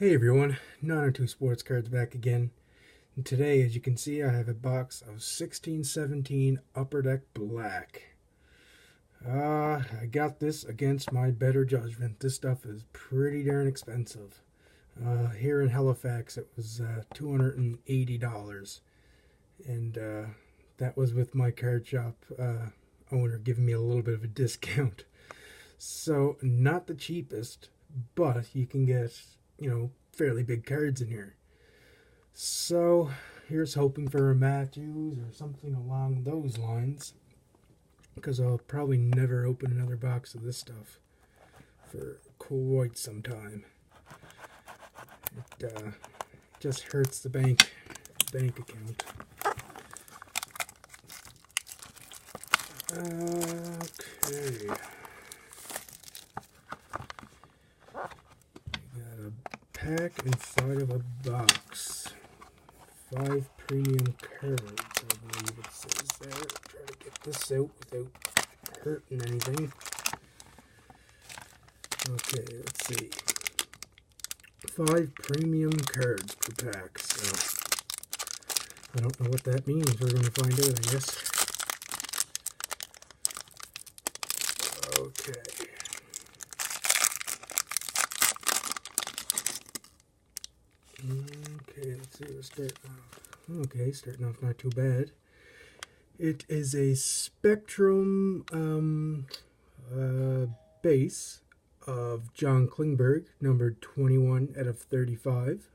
Hey everyone, 902 Sports Cards back again. And today, as you can see, I have a box of 1617 Upper Deck Black. I got this against my better judgment. This stuff is pretty darn expensive. Here in Halifax, it was $280. And that was with my card shop owner giving me a little bit of a discount. So, not the cheapest, but you can get, fairly big cards in here. So here's hoping for a Matthews or something along those lines, because I'll probably never open another box of this stuff for quite some time. It just hurts the bank account. Okay. Pack inside of a box. 5 premium cards, I believe it says there. Try to get this out without hurting anything. Okay, let's see. 5 premium cards per pack. So I don't know what that means. We're going to find out, I guess. Okay. Okay, let's see what's starting off. Okay, starting off not too bad. It is a Spectrum base of John Klingberg, numbered 21 out of 35.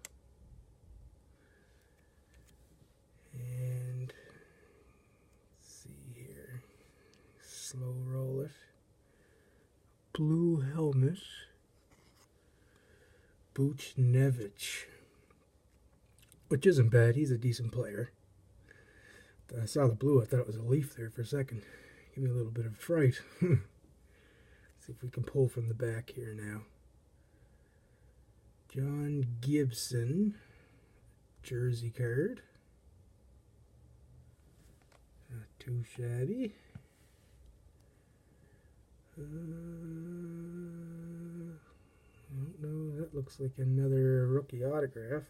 And let's see here. Slow roll it. Blue helmet. Buchnevich. Which isn't bad. He's a decent player. I saw the blue. I thought it was a Leaf there for a second. Give me a little bit of fright. See if we can pull from the back here now. John Gibson. Jersey card. Not too shabby. I don't know. That looks like another rookie autograph.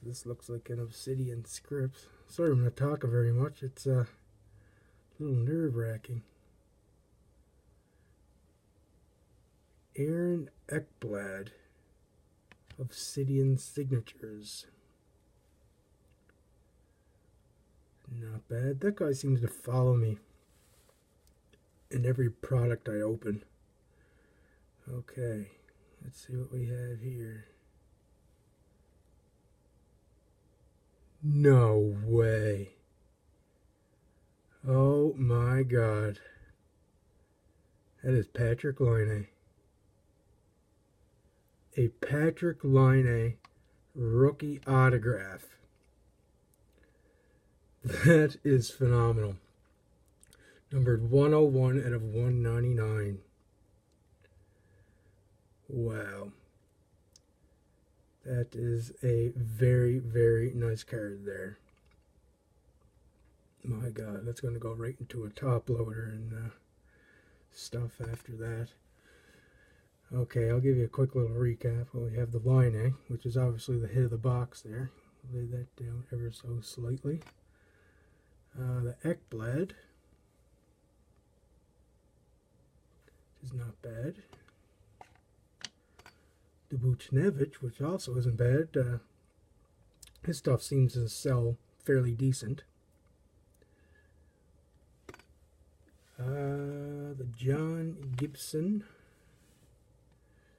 This looks like an Obsidian script. Sorry I'm not talking very much. It's a little nerve-wracking. Aaron Ekblad. Obsidian signatures. Not bad. That guy seems to follow me in every product I open. Okay, let's see what we have here. No way. Oh my God. That is Patrick Laine. A Patrick Laine rookie autograph. That is phenomenal. Numbered 101 out of 199. Wow. That is a very, very nice card there. My God, that's going to go right into a top loader and stuff after that. Okay, I'll give you a quick little recap. Well, we have the Laine, which is obviously the head of the box there. Lay that down ever so slightly. The Ekblad, which is not bad. The Buchnevich, which also isn't bad. His stuff seems to sell fairly decent. The John Gibson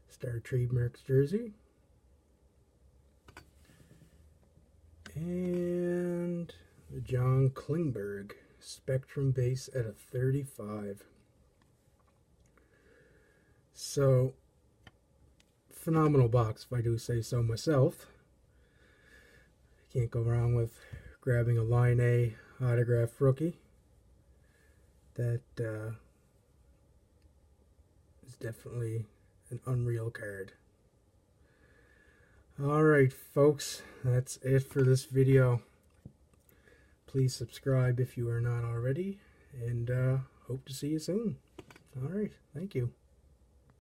Star Trademarks jersey. And the John Klingberg Spectrum base at a 35. So, phenomenal box, if I do say so myself. Can't go wrong with grabbing a Laine autograph rookie. That is definitely an unreal card. Alright folks, that's it for this video. Please subscribe if you are not already, and hope to see you soon. Alright, thank you.